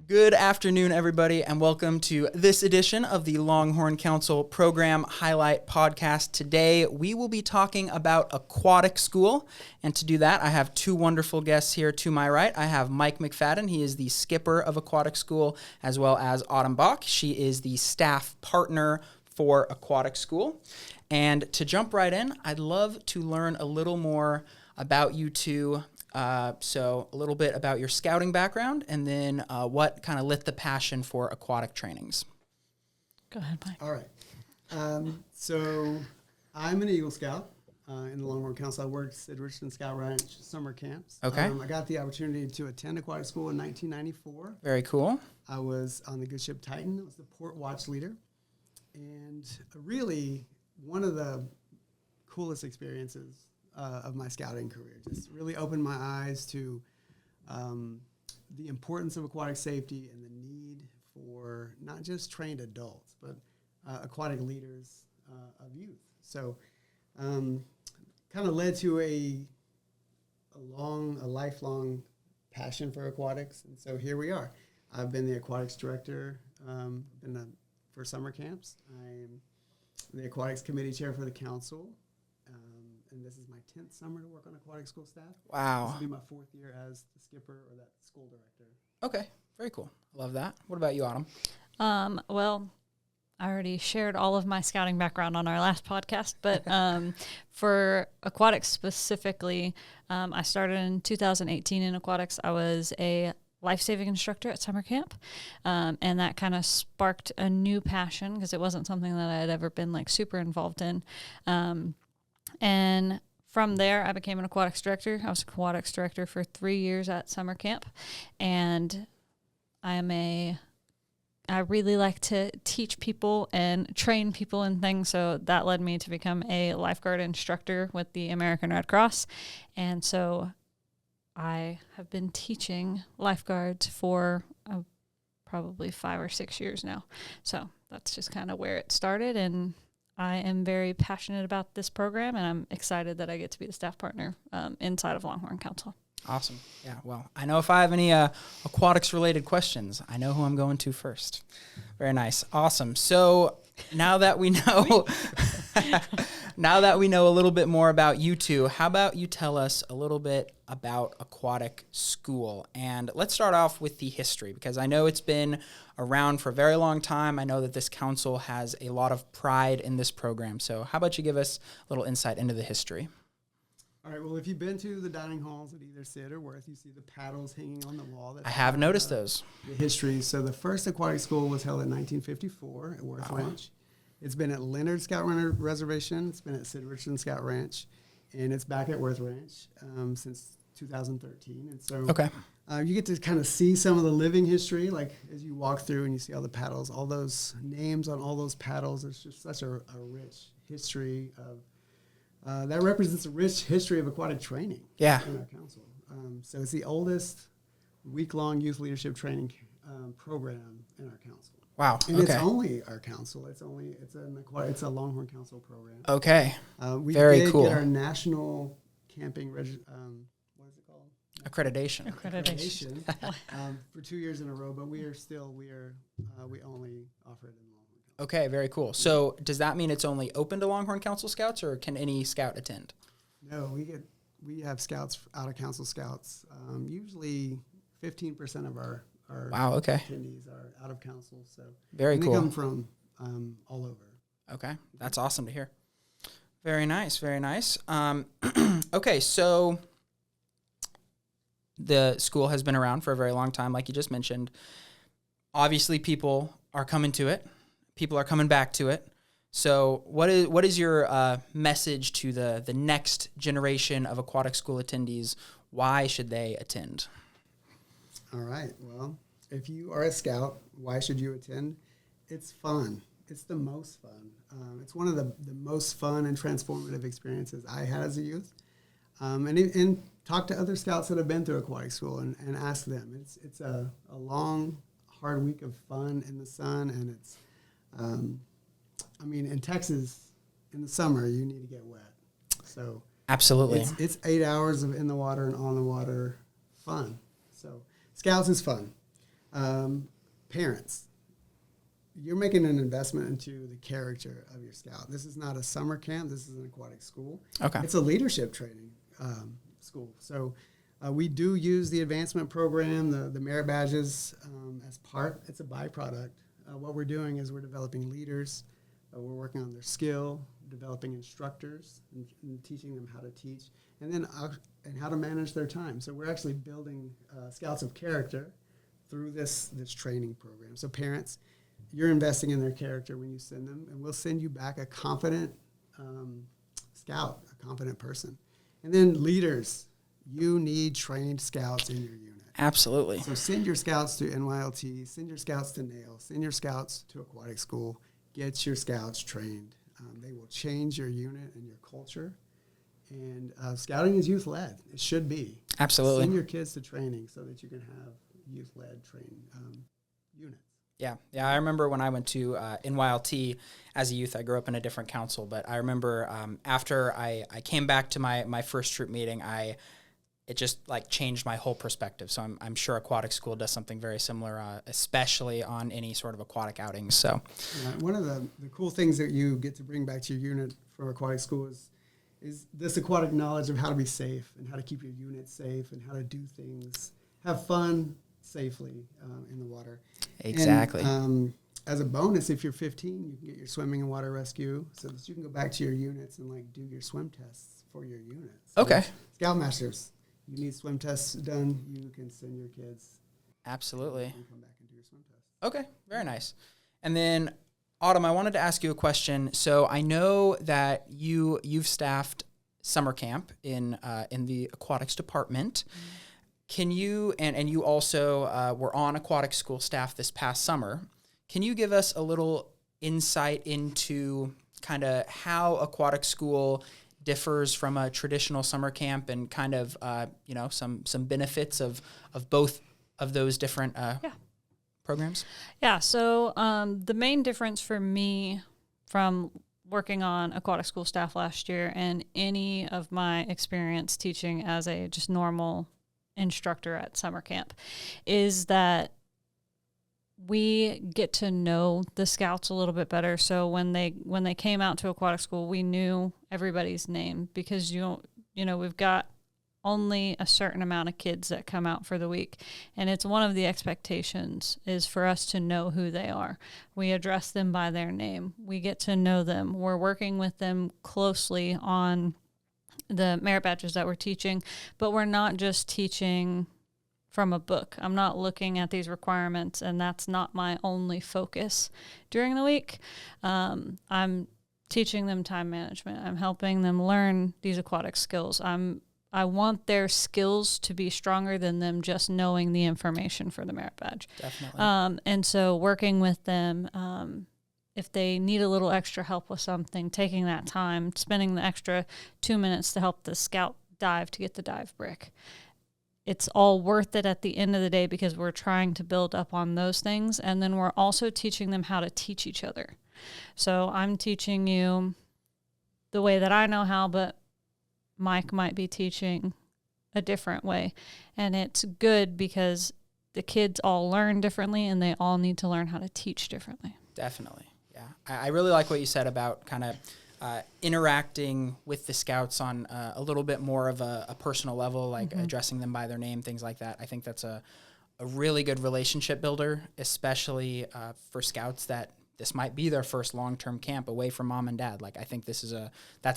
Good afternoon, everybody, and welcome to this edition of the Longhorn Council Program Highlight Podcast. Today, we will be talking about Aquatic School, and to do that, I have two wonderful guests here to my right. I have Mike McFadden. He is the skipper of Aquatic School, as well as Autumn Bach. She is the staff partner for Aquatic School. And to jump right in, I'd love to learn a little more about you two. So a little bit about your scouting background, and then what kind of lit the passion for aquatic trainings. Go ahead, Mike. All right. So I'm an Eagle Scout in the Longhorn Council. I worked at Richland Scout Ranch summer camps. Okay. I got the opportunity to attend aquatic school in 1994. Very cool. I was on the good ship Titan. I was the port watch leader. And really, one of the coolest experiences of my scouting career. Just really opened my eyes to the importance of aquatic safety and the need for not just trained adults, but aquatic leaders of youth. So kind of led to a lifelong passion for aquatics. And so here we are. I've been the aquatics director for summer camps. I'm the aquatics committee chair for the council. And this is my 10th summer to work on aquatic school staff. Wow. This will be my 4th year as the skipper or that school director. Okay, very cool. I love that. What about you, Autumn? Well, I already shared all of my scouting background on our last podcast, but for aquatics specifically, I started in 2018 in aquatics. I was a life-saving instructor at summer camp, and that kind of sparked a new passion because it wasn't something that I had ever been like super involved in. And from there, I became an aquatics director. I was aquatics director for 3 years at summer camp. And I really like to teach people and train people in things. So that led me to become a lifeguard instructor with the American Red Cross. And so I have been teaching lifeguards for probably 5 or 6 years now. So that's just kind of where it started. And I am very passionate about this program, and I'm excited that I get to be the staff partner inside of Longhorn Council. Awesome. Yeah, well, I know if I have any aquatics-related questions, I know who I'm going to first. Very nice. Awesome. So now that we know a little bit more about you two, how about you tell us a little bit about Aquatic School? And let's start off with the history, because I know it's been around for a very long time. I know that this council has a lot of pride in this program. So how about you give us a little insight into the history? All right. Well, if you've been to the dining halls at either Sid or Worth, you see the paddles hanging on the wall. I have noticed those. The history. So the first aquatic school was held in 1954 at Worth Ranch. It's been at Leonard Scout Reservation. It's been at Sid Richland Scout Ranch. And it's back at Worth Ranch since 2013. And so you get to kind of see some of the living history, like as you walk through and you see all the paddles, all those names on all those paddles. It's just such a rich history of, that represents a rich history of aquatic training in our council. So it's the oldest week-long youth leadership training program in our council. Wow. And it's only our council. It's a Longhorn Council program. Okay. We Very did cool. get our national camping what is it called? Accreditation. For 2 years in a row, but we only offer it in Longhorn. Okay, very cool. So does that mean it's only open to Longhorn Council Scouts, or can any scout attend? No, we have scouts, out of council scouts. Usually 15% of our attendees are out of council. So very cool. They come from all over. Okay, that's awesome to hear. Very nice, very nice. Okay, so the school has been around for a very long time, like you just mentioned. Obviously, people are coming to it. People are coming back to it. So what is your message to the next generation of aquatic school attendees? Why should they attend? All right. Well, if you are a scout, why should you attend? It's fun. It's the most fun. It's one of the most fun and transformative experiences I had as a youth. And talk to other scouts that have been through aquatic school and ask them. It's a long, hard week of fun in the sun, and it's, in Texas, in the summer, you need to get wet. So absolutely, it's 8 hours of in the water and on the water fun. So Scouts is fun. Parents, you're making an investment into the character of your scout. This is not a summer camp. This is an aquatic school. Okay. It's a leadership training school. So we do use the advancement program, the merit badges as part. It's a byproduct. What we're doing is we're developing leaders. We're working on their skill, developing instructors, and teaching them how to teach, and then and how to manage their time. So we're actually building scouts of character through this training program. So parents, you're investing in their character when you send them, and we'll send you back a confident scout, a confident person. And then leaders, you need trained scouts in your unit. Absolutely. So send your scouts to NYLT, send your scouts to NAIL, send your scouts to aquatic school, get your scouts trained. They will change your unit and your culture. And scouting is youth-led. It should be. Absolutely. Send your kids to training so that you can have youth-led training units. Yeah. I remember when I went to NYLT as a youth. I grew up in a different council, but I remember after I came back to my first troop meeting, it just like changed my whole perspective. So I'm sure aquatic school does something very similar, especially on any sort of aquatic outings. So one of the cool things that you get to bring back to your unit from aquatic school is this aquatic knowledge of how to be safe and how to keep your unit safe and how to do things, have fun safely in the water. Exactly. And, as a bonus, if you're 15, you can get your swimming and water rescue so that you can go back to your units and like do your swim tests for your units. So Okay. Scoutmasters, you need swim tests done, you can send your kids. Absolutely. And come back and do your swim tests. Okay, very nice. And then, Autumn, I wanted to ask you a question. So I know that you've staffed summer camp in the aquatics department. Mm-hmm. Can you and you also were on aquatic school staff this past summer? Can you give us a little insight into kind of how aquatic school differs from a traditional summer camp and kind of some benefits of both of those different programs? Yeah, so the main difference for me from working on aquatic school staff last year and any of my experience teaching as a just normal instructor at summer camp is that we get to know the scouts a little bit better. So when they came out to aquatic school, we knew everybody's name because we've got only a certain amount of kids that come out for the week. And it's one of the expectations is for us to know who they are. We address them by their name. We get to know them. We're working with them closely on the merit badges that we're teaching, but we're not just teaching from a book. I'm not looking at these requirements, and that's not my only focus during the week. I'm teaching them time management. I'm helping them learn these aquatic skills. I want their skills to be stronger than them just knowing the information for the merit badge. Definitely. And so working with them, if they need a little extra help with something, taking that time, spending the extra 2 minutes to help the scout dive to get the dive brick. It's all worth it at the end of the day because we're trying to build up on those things. And then we're also teaching them how to teach each other. So I'm teaching you the way that I know how, but Mike might be teaching a different way. And it's good because the kids all learn differently and they all need to learn how to teach differently. Definitely. Yeah. I really like what you said about kind of interacting with the scouts on a little bit more of a personal level, like addressing them by their name, things like that. I think that's a really good relationship builder, especially for scouts that this might be their first long-term camp away from mom and dad. Like I think that's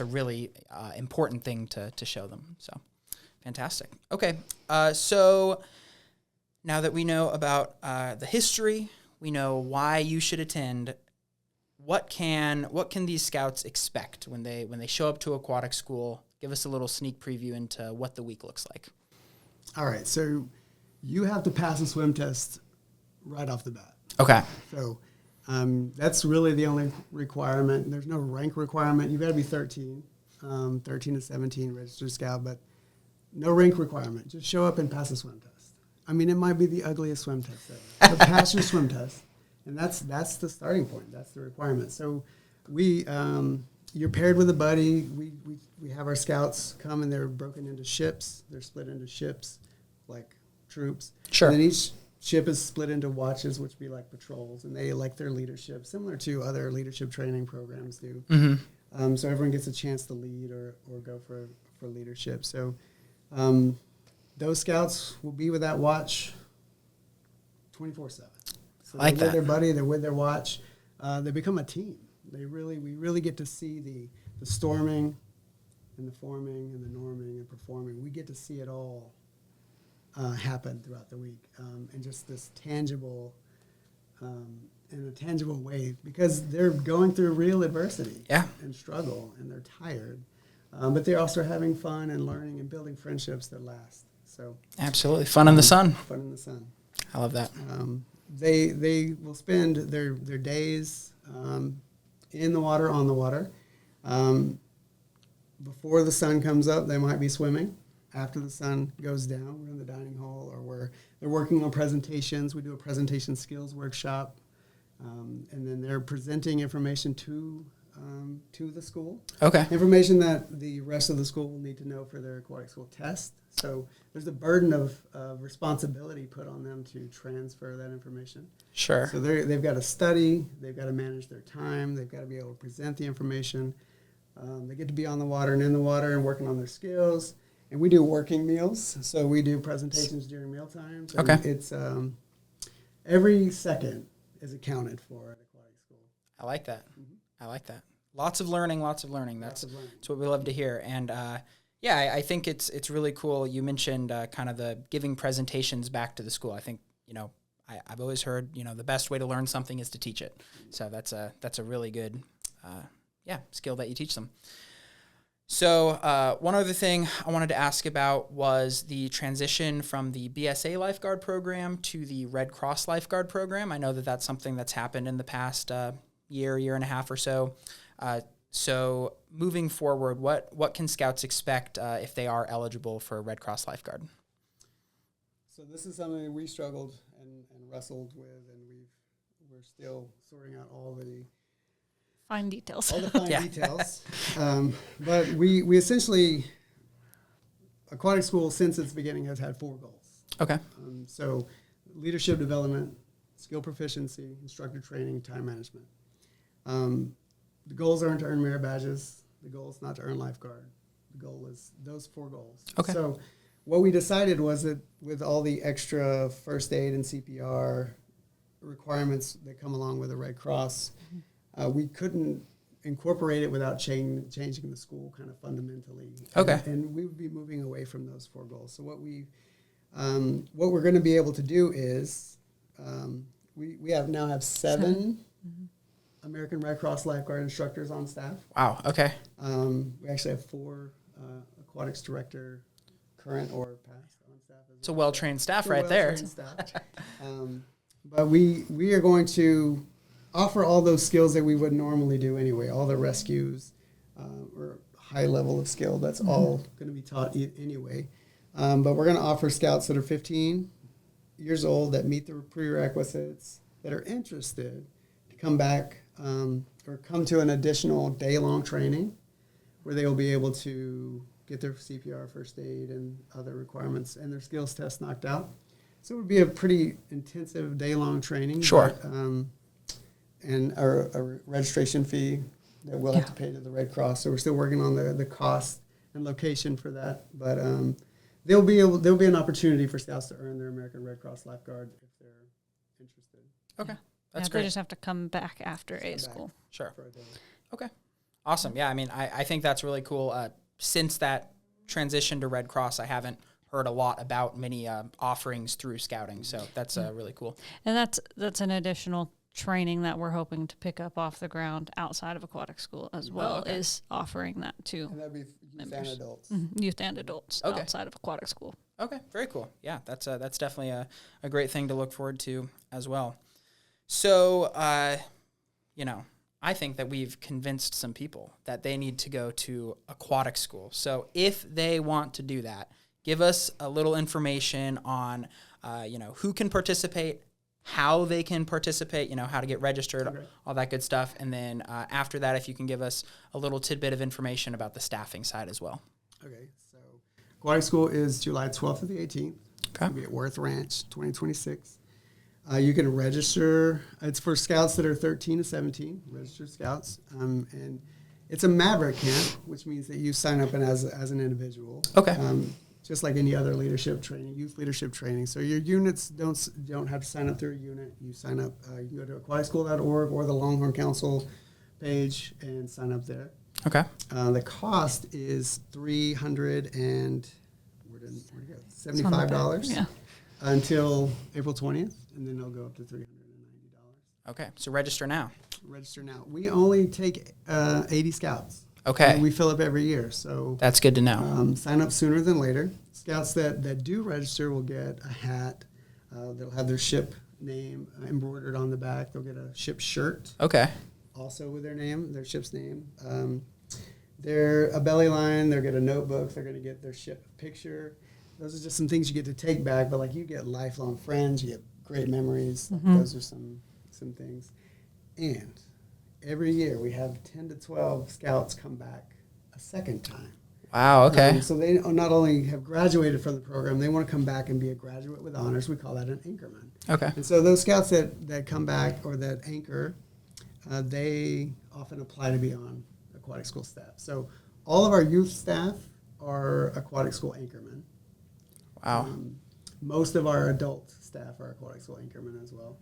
a really important thing to show them. So fantastic. Okay. So now that we know about the history, we know why you should attend. What can these scouts expect when they show up to aquatic school? Give us a little sneak preview into what the week looks like. All right, so you have to pass a swim test right off the bat. Okay. So that's really the only requirement. There's no rank requirement. You've got to be 13 to 17 registered scout, but no rank requirement. Just show up and pass a swim test. I mean, it might be the ugliest swim test ever, but pass your swim test. And that's the starting point. That's the requirement. So you're paired with a buddy. We have our scouts come and they're broken into ships. They're split into ships like troops. Sure. And then each ship is split into watches, which be like patrols, and they elect their leadership, similar to other leadership training programs do. So everyone gets a chance to lead or go for leadership. So those scouts will be with that watch 24/7. So like they're that. with their buddy, they're with their watch. They become a team. We really get to see the storming and the forming and the norming and performing. We get to see it all happen throughout the week, and just this tangible, in a tangible way, because they're going through real adversity and struggle, and they're tired, but they're also having fun and learning and building friendships that last. So absolutely, fun in the sun. Fun in the sun. I love that. They will spend their days in the water, on the water. Before the sun comes up, they might be swimming. After the sun goes down, we're in the dining hall, or they're working on presentations. We do a presentation skills workshop, and then they're presenting information to the school. Okay. Information that the rest of the school will need to know for their aquatic school test. So there's a burden of responsibility put on them to transfer that information. Sure. So they've got to study, they've got to manage their time, they've got to be able to present the information. They get to be on the water and in the water and working on their skills. And we do working meals, so we do presentations during meal times. And okay. It's every second is accounted for at aquatic school. I like that. I like that. Lots of learning. That's what we love to hear. And I think it's really cool. You mentioned kind of the giving presentations back to the school. I think, I've always heard, the best way to learn something is to teach it. So that's a really good skill that you teach them. So one other thing I wanted to ask about was the transition from the BSA lifeguard program to the Red Cross lifeguard program. I know that that's something that's happened in the past year and a half or so. So moving forward, what can Scouts expect if they are eligible for a Red Cross lifeguard? So this is something that we struggled and wrestled with, and we're still sorting out all the fine details. All the fine details. But we essentially, aquatic school since its beginning has had 4 goals. Okay. So leadership development, skill proficiency, instructor training, time management. The goals aren't to earn merit badges. The goal is not to earn lifeguard. The goal is those 4 goals. Okay. So what we decided was that with all the extra first aid and CPR requirements that come along with the Red Cross, we couldn't incorporate it without changing the school kind of fundamentally. Okay. And we would be moving away from those 4 goals. So what we're going to be able to do is we now have 7 American Red Cross lifeguard instructors on staff. Wow. Okay. We actually have 4 aquatics director, current or past, on staff. It's a well-trained staff right there. Staff. But we are going to offer all those skills that we would normally do anyway, all the rescues or high level of skill. That's all going to be taught anyway. But we're going to offer Scouts that are 15 years old that meet the prerequisites, that are interested to come back or come to an additional day-long training where they will be able to get their CPR, first aid, and other requirements and their skills test knocked out. So it would be a pretty intensive day-long training. Sure. But, and a registration fee that we'll have to pay to the Red Cross. So we're still working on the cost and location for that. But there'll be an opportunity for Scouts to earn their American Red Cross lifeguard if they're interested. Okay. That's They great. just have to come back after A school. Sure. For a day. Okay. Awesome. Yeah, I mean, I think that's really cool. Since that transition to Red Cross, I haven't heard a lot about many offerings through Scouting, so that's really cool. And that's an additional training that we're hoping to pick up off the ground outside of aquatic school as well, is offering that to And that'd be youth members. and adults. Youth and adults outside of aquatic school. Okay, very cool. Yeah, that's definitely a great thing to look forward to as well. So, I think that we've convinced some people that they need to go to aquatic school. So if they want to do that, give us a little information on, who can participate, how they can participate, how to get registered, all that good stuff. And then after that, if you can give us a little tidbit of information about the staffing side as well. Okay, so aquatic school is July 12th to the 18th. Okay. It'll be at Worth Ranch, 2026. You can register. It's for scouts that are 13 to 17, registered scouts. And it's a Maverick camp, which means that you sign up as an individual. Okay. Just like any other leadership training, youth leadership training. So your units don't have to sign up through a unit. You sign up, you can go to aquaticschool.org or the Longhorn Council page and sign up there. Okay. The cost is $75 until April 20th, and then it'll go up to $390. Okay, so register now. Register now. We only take 80 scouts. Okay. And we fill up every year, so That's good to know. sign up sooner than later. Scouts that do register will get a hat. They'll have their ship name embroidered on the back. They'll get a ship shirt. Okay. Also with their name, their ship's name. They're a belly line. They'll get a notebook. They're going to get their ship picture. Those are just some things you get to take back, but like you get lifelong friends. You get great memories. Mm-hmm. Those are some things. And every year we have 10 to 12 scouts come back a second time. Wow, okay. So they not only have graduated from the program, they want to come back and be a graduate with honors. We call that an anchorman. Okay. And so those scouts that come back or that anchor, they often apply to be on aquatic school staff. So all of our youth staff are aquatic school anchormen. Wow. Most of our adult staff are aquatic school anchormen as well.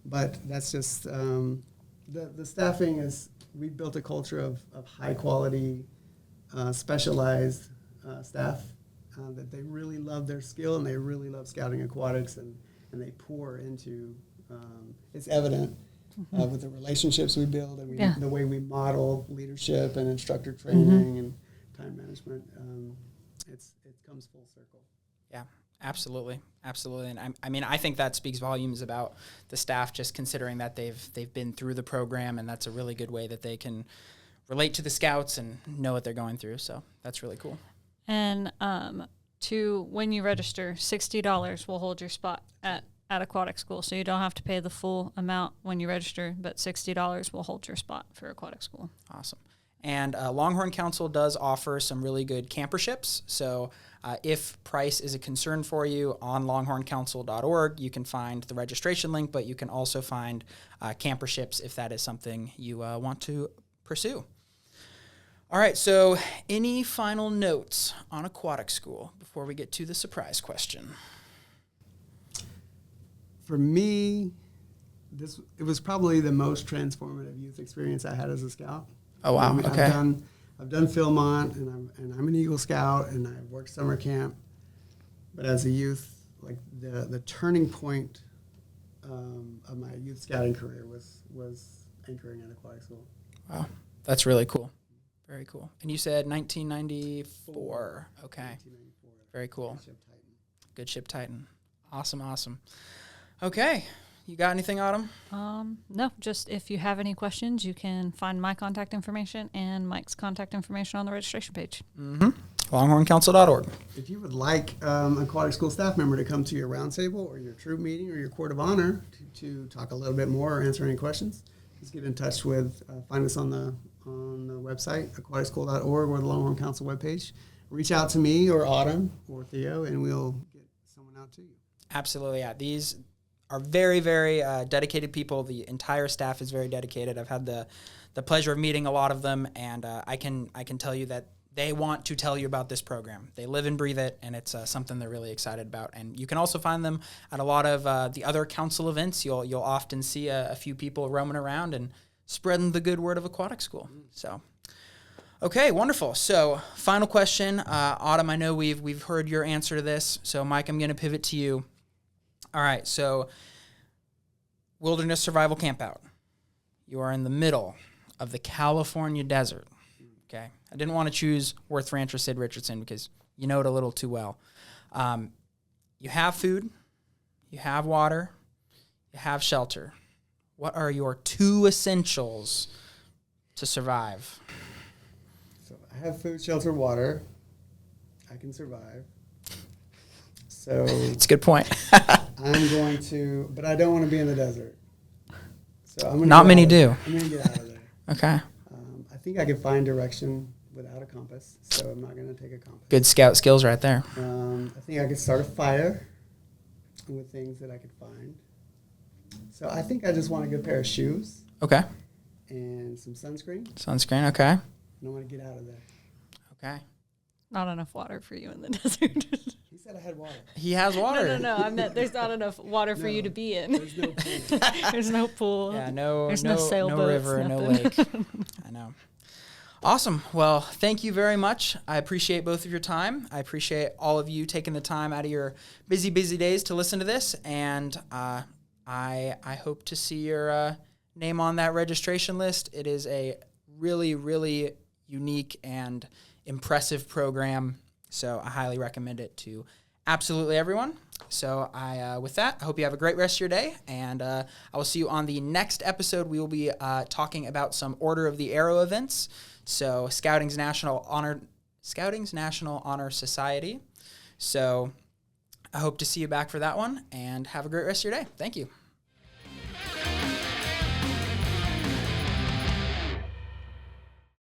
But that's just, the staffing is, we built a culture of high quality, specialized staff that they really love their skill and they really love scouting aquatics and they pour into, it's evident with the relationships we build and the way we model leadership and instructor training and time management. It comes full circle. Yeah, absolutely. Absolutely. And I mean, I think that speaks volumes about the staff, just considering that they've been through the program, and that's a really good way that they can relate to the scouts and know what they're going through. So that's really cool. And when you register, $60 will hold your spot at aquatic school. So you don't have to pay the full amount when you register, but $60 will hold your spot for aquatic school. Awesome. And Longhorn Council does offer some really good camperships. So if price is a concern for you, on longhorncouncil.org, you can find the registration link, but you can also find camperships if that is something you want to pursue. All right, so any final notes on aquatic school before we get to the surprise question? For me, it was probably the most transformative youth experience I had as a scout. Oh, wow. Okay. I've done Philmont, and I'm an Eagle Scout, and I've worked summer camp. But as a youth, like the turning point of my youth scouting career was anchoring at aquatic school. Wow, that's really cool. Very cool. And you said 1994. Okay. 1994. Very cool. Ship Titan. Good Ship Titan. Awesome. Okay. You got anything, Autumn? No, just if you have any questions, you can find my contact information and Mike's contact information on the registration page. Mm-hmm. LonghornCouncil.org. If you would like aquatic school staff member to come to your roundtable or your troop meeting or your court of honor to talk a little bit more or answer any questions, just get in touch with, find us on the website, aquaticschool.org or the Longhorn Council webpage. Reach out to me or Autumn or Theo, and we'll get someone out to you. Absolutely, yeah. These are very, very dedicated people. The entire staff is very dedicated. I've had the pleasure of meeting a lot of them, and I can tell you that they want to tell you about this program. They live and breathe it, and it's something they're really excited about. And you can also find them at a lot of the other council events. You'll often see a few people roaming around and spreading the good word of aquatic school. So, okay, wonderful. So, final question, Autumn. I know we've heard your answer to this. So, Mike, I'm going to pivot to you. All right, so wilderness survival campout. You are in the middle of the California desert. Okay, I didn't want to choose Worth Ranch or Sid Richardson because you know it a little too well. You have food, you have water, you have shelter. What are your 2 essentials to survive? So I have food, shelter, water. I can survive. So it's a good point. I'm going to, but I don't want to be in the desert. So I'm going to. Not many do. I'm going to get out of there. Okay. I think I could find direction without a compass, so I'm not going to take a compass. Good scout skills right there. I think I could start a fire with things that I could find. So I think I just want a good pair of shoes Okay. and some sunscreen, Sunscreen. Okay. and I want to get out of there. Okay. Not enough water for you in the desert. He said I had water. He has water. No. I meant there's not enough water for you No, to be in. There's no pool. There's no pool. Yeah. No. There's no no sailboats, river. No nothing. lake. I know. Awesome. Well, thank you very much. I appreciate both of your time. I appreciate all of you taking the time out of your busy days to listen to this, and I hope to see your name on that registration list. It is a really unique and impressive program, so I highly recommend it to absolutely everyone. So with that, I hope you have a great rest of your day, and I will see you on the next episode. We will be talking about some Order of the Arrow events. So Scouting's National Honor Society. So I hope to see you back for that one, and have a great rest of your day. Thank you.